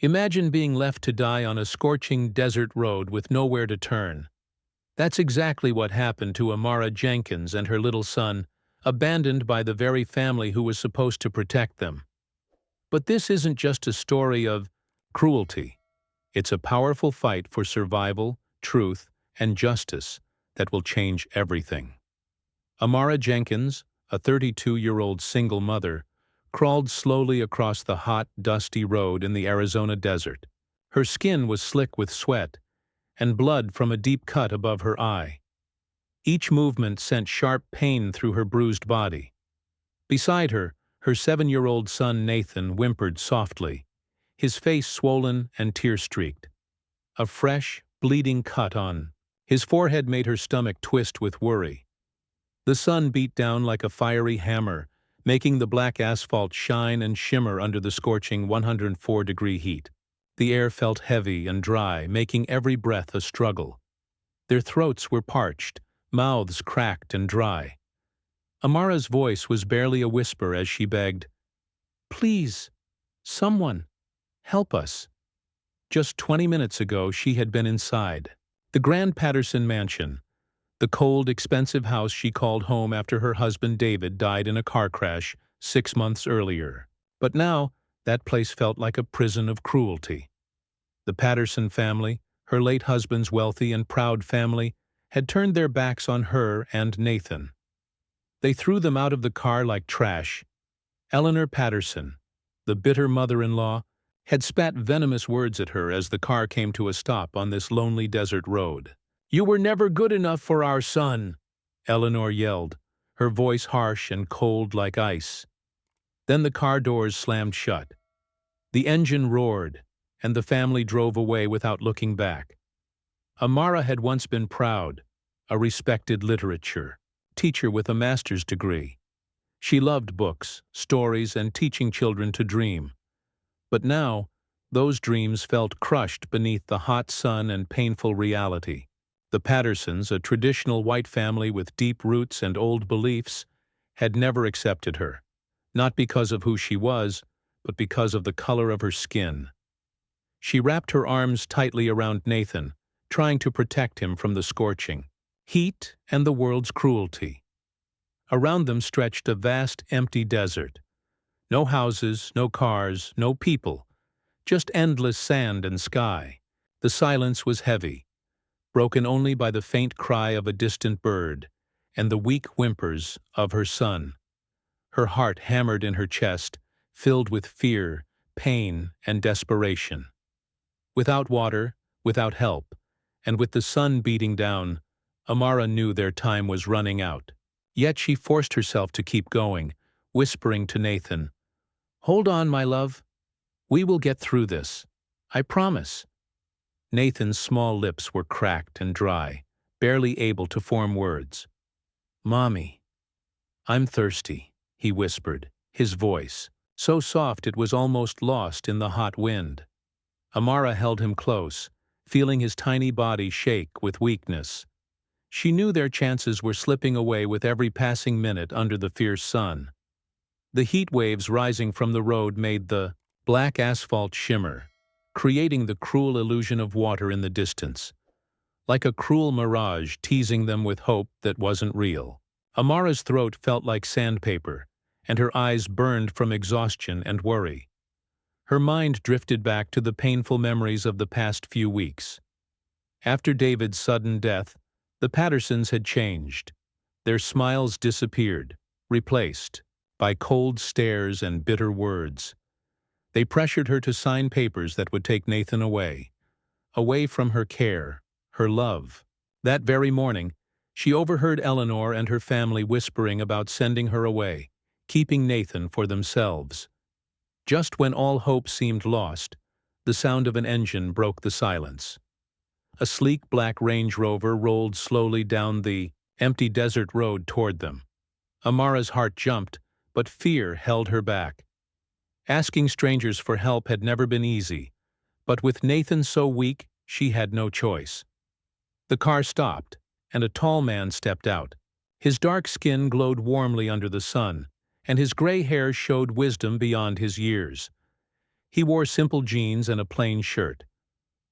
Imagine being left to die on a scorching desert road with nowhere to turn. That's exactly what happened to Amara Jenkins and her little son, abandoned by the very family who was supposed to protect them. But this isn't just a story of cruelty. It's a powerful fight for survival, truth, and justice that will change everything. Amara Jenkins, a 32-year-old single mother, crawled slowly across the hot, dusty road in the Arizona desert. Her skin was slick with sweat, and blood from a deep cut above her eye. Each movement sent sharp pain through her bruised body. Beside her, her 7-year-old son Nathan whimpered softly, his face swollen and tear-streaked. A fresh, bleeding cut on his forehead made her stomach twist with worry. The sun beat down like a fiery hammer, making the black asphalt shine and shimmer under the scorching 104-degree heat. The air felt heavy and dry, making every breath a struggle. Their throats were parched, mouths cracked and dry. Amara's voice was barely a whisper as she begged, "Please, someone, help us." Just 20 minutes ago, she had been inside the Grand Patterson mansion, the cold, expensive house she called home after her husband David died in a car crash 6 months earlier. But now, that place felt like a prison of cruelty. The Patterson family, her late husband's wealthy and proud family, had turned their backs on her and Nathan. They threw them out of the car like trash. Eleanor Patterson, the bitter mother-in-law, had spat venomous words at her as the car came to a stop on this lonely desert road. "You were never good enough for our son," Eleanor yelled, her voice harsh and cold like ice. Then the car doors slammed shut. The engine roared, and the family drove away without looking back. Amara had once been proud, a respected literature teacher with a master's degree. She loved books, stories, and teaching children to dream. But now, those dreams felt crushed beneath the hot sun and painful reality. The Pattersons, a traditional white family with deep roots and old beliefs, had never accepted her, not because of who she was, but because of the color of her skin. She wrapped her arms tightly around Nathan, trying to protect him from the scorching heat and the world's cruelty. Around them stretched a vast, empty desert. No houses, no cars, no people, just endless sand and sky. The silence was heavy, broken only by the faint cry of a distant bird and the weak whimpers of her son. Her heart hammered in her chest, filled with fear, pain, and desperation. Without water, without help, and with the sun beating down, Amara knew their time was running out. Yet she forced herself to keep going, whispering to Nathan, "Hold on, my love. We will get through this. I promise." Nathan's small lips were cracked and dry, barely able to form words. "Mommy, I'm thirsty," he whispered, his voice so soft it was almost lost in the hot wind. Amara held him close, feeling his tiny body shake with weakness. She knew their chances were slipping away with every passing minute under the fierce sun. The heat waves rising from the road made the black asphalt shimmer, creating the cruel illusion of water in the distance, like a cruel mirage teasing them with hope that wasn't real. Amara's throat felt like sandpaper, and her eyes burned from exhaustion and worry. Her mind drifted back to the painful memories of the past few weeks. After David's sudden death, the Pattersons had changed. Their smiles disappeared, replaced by cold stares and bitter words. They pressured her to sign papers that would take Nathan away from her care, her love. That very morning, she overheard Eleanor and her family whispering about sending her away, keeping Nathan for themselves. Just when all hope seemed lost, the sound of an engine broke the silence. A sleek black Range Rover rolled slowly down the empty desert road toward them. Amara's heart jumped, but fear held her back. Asking strangers for help had never been easy, but with Nathan so weak, she had no choice. The car stopped, and a tall man stepped out. His dark skin glowed warmly under the sun, and his gray hair showed wisdom beyond his years. He wore simple jeans and a plain shirt,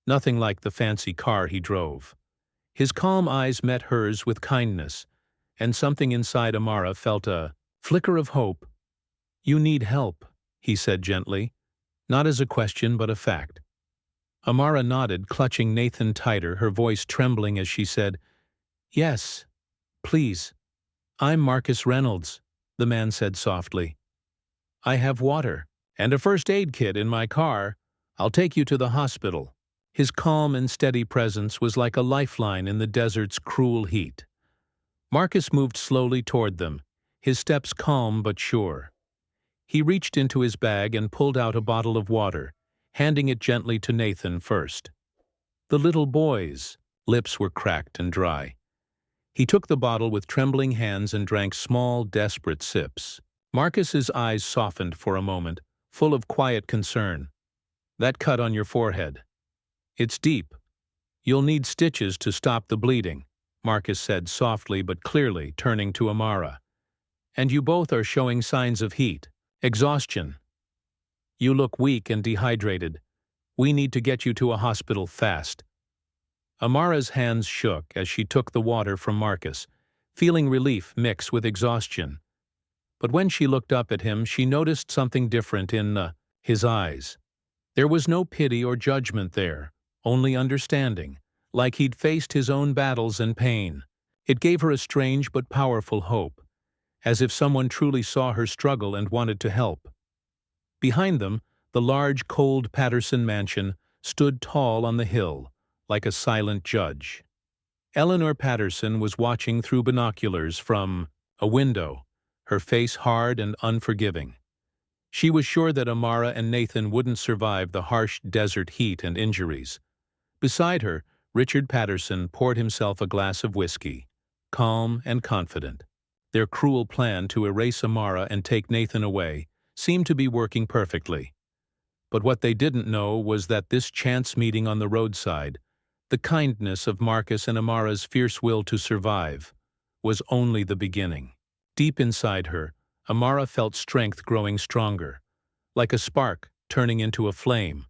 nothing like the fancy car he drove. His calm eyes met hers with kindness, and something inside Amara felt a flicker of hope. "You need help," he said gently, not as a question but a fact. Amara nodded, clutching Nathan tighter, her voice trembling as she said, "Yes, please. I'm Marcus Reynolds," the man said softly. "I have water and a first aid kit in my car. I'll take you to the hospital." His calm and steady presence was like a lifeline in the desert's cruel heat. Marcus moved slowly toward them, his steps calm but sure. He reached into his bag and pulled out a bottle of water, handing it gently to Nathan first. The little boy's lips were cracked and dry. He took the bottle with trembling hands and drank small, desperate sips. Marcus's eyes softened for a moment, full of quiet concern. "That cut on your forehead. It's deep. You'll need stitches to stop the bleeding," Marcus said softly but clearly, turning to Amara. "And you both are showing signs of heat, exhaustion. You look weak and dehydrated. We need to get you to a hospital fast." Amara's hands shook as she took the water from Marcus, feeling relief mixed with exhaustion. But when she looked up at him, she noticed something different in his eyes. There was no pity or judgment there, only understanding, like he'd faced his own battles and pain. It gave her a strange but powerful hope, as if someone truly saw her struggle and wanted to help. Behind them, the large, cold Patterson mansion stood tall on the hill, like a silent judge. Eleanor Patterson was watching through binoculars from a window, her face hard and unforgiving. She was sure that Amara and Nathan wouldn't survive the harsh desert heat and injuries. Beside her, Richard Patterson poured himself a glass of whiskey, calm and confident. Their cruel plan to erase Amara and take Nathan away seemed to be working perfectly. But what they didn't know was that this chance meeting on the roadside, the kindness of Marcus and Amara's fierce will to survive, was only the beginning. Deep inside her, Amara felt strength growing stronger, like a spark turning into a flame.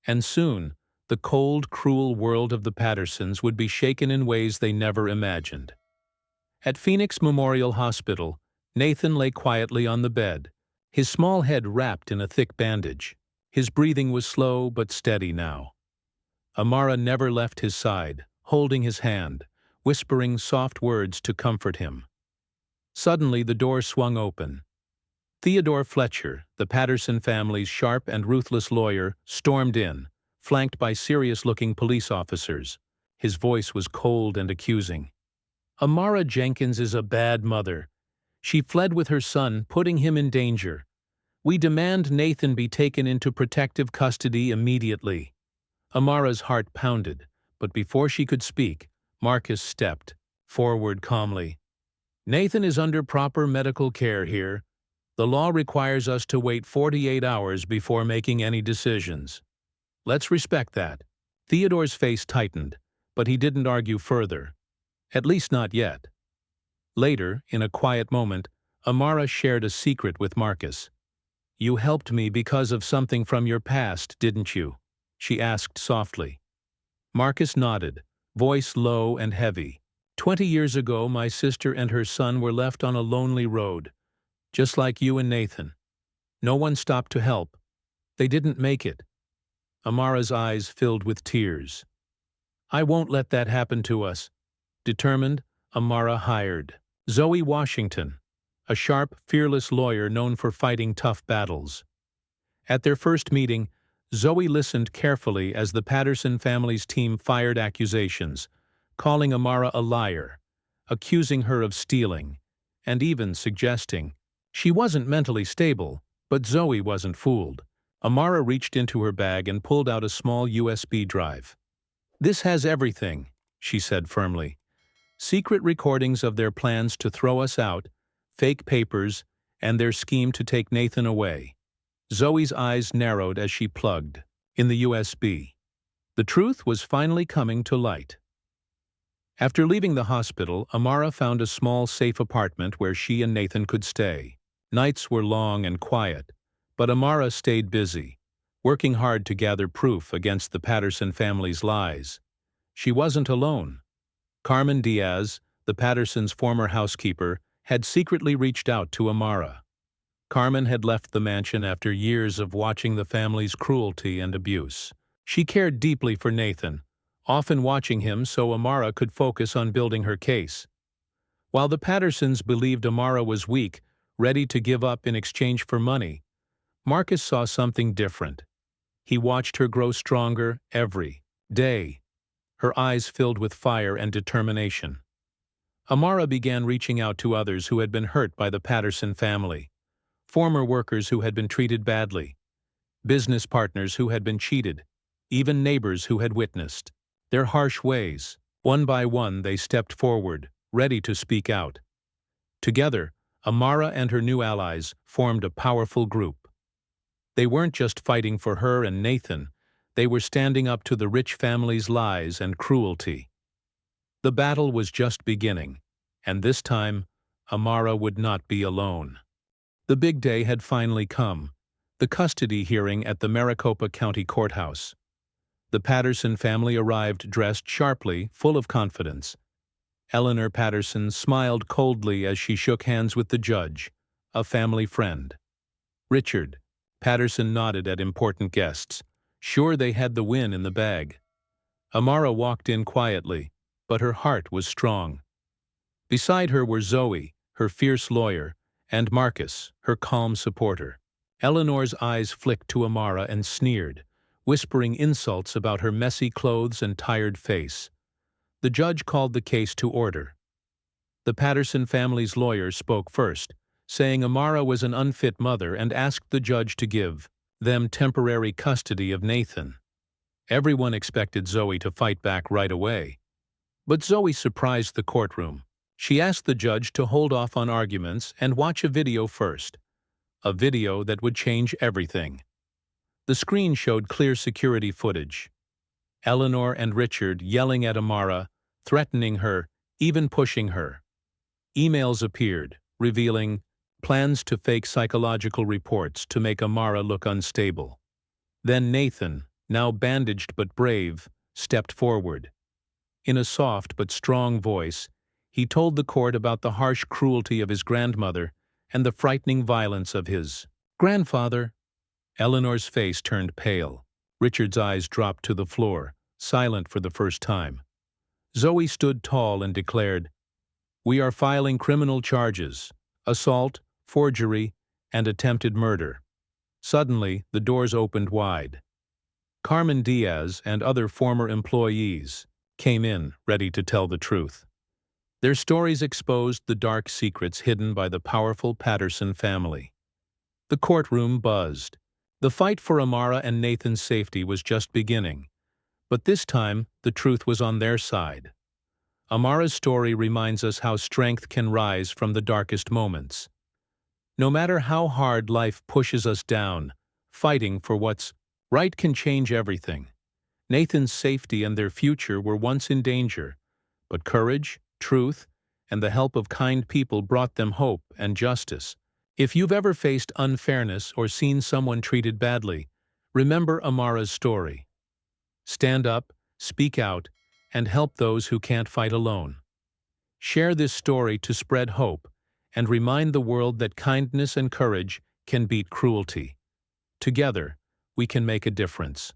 And soon, the cold, cruel world of the Pattersons would be shaken in ways they never imagined. At Phoenix Memorial Hospital, Nathan lay quietly on the bed, his small head wrapped in a thick bandage. His breathing was slow but steady now. Amara never left his side, holding his hand, whispering soft words to comfort him. Suddenly, the door swung open. Theodore Fletcher, the Patterson family's sharp and ruthless lawyer, stormed in, flanked by serious-looking police officers. His voice was cold and accusing. "Amara Jenkins is a bad mother. She fled with her son, putting him in danger. We demand Nathan be taken into protective custody immediately." Amara's heart pounded, but before she could speak, Marcus stepped forward calmly. "Nathan is under proper medical care here. The law requires us to wait 48 hours before making any decisions. Let's respect that." Theodore's face tightened, but he didn't argue further. At least not yet. Later, in a quiet moment, Amara shared a secret with Marcus. "You helped me because of something from your past, didn't you?" she asked softly. Marcus nodded, voice low and heavy. 20 years ago, my sister and her son were left on a lonely road, just like you and Nathan. No one stopped to help. They didn't make it." Amara's eyes filled with tears. "I won't let that happen to us." Determined, Amara hired Zoe Washington, a sharp, fearless lawyer known for fighting tough battles. At their first meeting, Zoe listened carefully as the Patterson family's team fired accusations, calling Amara a liar, accusing her of stealing, and even suggesting she wasn't mentally stable. But Zoe wasn't fooled. Amara reached into her bag and pulled out a small USB drive. "This has everything," she said firmly. "Secret recordings of their plans to throw us out, fake papers, and their scheme to take Nathan away." Zoe's eyes narrowed as she plugged in the USB. The truth was finally coming to light. After leaving the hospital, Amara found a small, safe apartment where she and Nathan could stay. Nights were long and quiet, but Amara stayed busy, working hard to gather proof against the Patterson family's lies. She wasn't alone. Carmen Diaz, the Pattersons' former housekeeper, had secretly reached out to Amara. Carmen had left the mansion after years of watching the family's cruelty and abuse. She cared deeply for Nathan, often watching him so Amara could focus on building her case. While the Pattersons believed Amara was weak, ready to give up in exchange for money, Marcus saw something different. He watched her grow stronger every day, her eyes filled with fire and determination. Amara began reaching out to others who had been hurt by the Patterson family, former workers who had been treated badly, business partners who had been cheated, even neighbors who had witnessed their harsh ways. One by one they stepped forward, ready to speak out. Together, Amara and her new allies formed a powerful group. They weren't just fighting for her and Nathan, they were standing up to the rich family's lies and cruelty. The battle was just beginning, and this time, Amara would not be alone. The big day had finally come, the custody hearing at the Maricopa County Courthouse. The Patterson family arrived dressed sharply, full of confidence. Eleanor Patterson smiled coldly as she shook hands with the judge, a family friend. Richard Patterson nodded at important guests, sure they had the win in the bag. Amara walked in quietly, but her heart was strong. Beside her were Zoe, her fierce lawyer, and Marcus, her calm supporter. Eleanor's eyes flicked to Amara and sneered, whispering insults about her messy clothes and tired face. The judge called the case to order. The Patterson family's lawyer spoke first, saying Amara was an unfit mother and asked the judge to give them temporary custody of Nathan. Everyone expected Zoe to fight back right away. But Zoe surprised the courtroom. She asked the judge to hold off on arguments and watch a video first, a video that would change everything. The screen showed clear security footage. Eleanor and Richard yelling at Amara, threatening her, even pushing her. Emails appeared, revealing plans to fake psychological reports to make Amara look unstable. Then Nathan, now bandaged but brave, stepped forward. In a soft but strong voice, he told the court about the harsh cruelty of his grandmother and the frightening violence of his grandfather. Eleanor's face turned pale. Richard's eyes dropped to the floor, silent for the first time. Zoe stood tall and declared, "We are filing criminal charges, assault, forgery, and attempted murder." Suddenly, the doors opened wide. Carmen Diaz and other former employees came in, ready to tell the truth. Their stories exposed the dark secrets hidden by the powerful Patterson family. The courtroom buzzed. The fight for Amara and Nathan's safety was just beginning, but this time the truth was on their side. Amara's story reminds us how strength can rise from the darkest moments. No matter how hard life pushes us down, fighting for what's right can change everything. Nathan's safety and their future were once in danger, but courage, truth, and the help of kind people brought them hope and justice. If you've ever faced unfairness or seen someone treated badly, remember Amara's story. Stand up, speak out, and help those who can't fight alone. Share this story to spread hope and remind the world that kindness and courage can beat cruelty. Together, we can make a difference.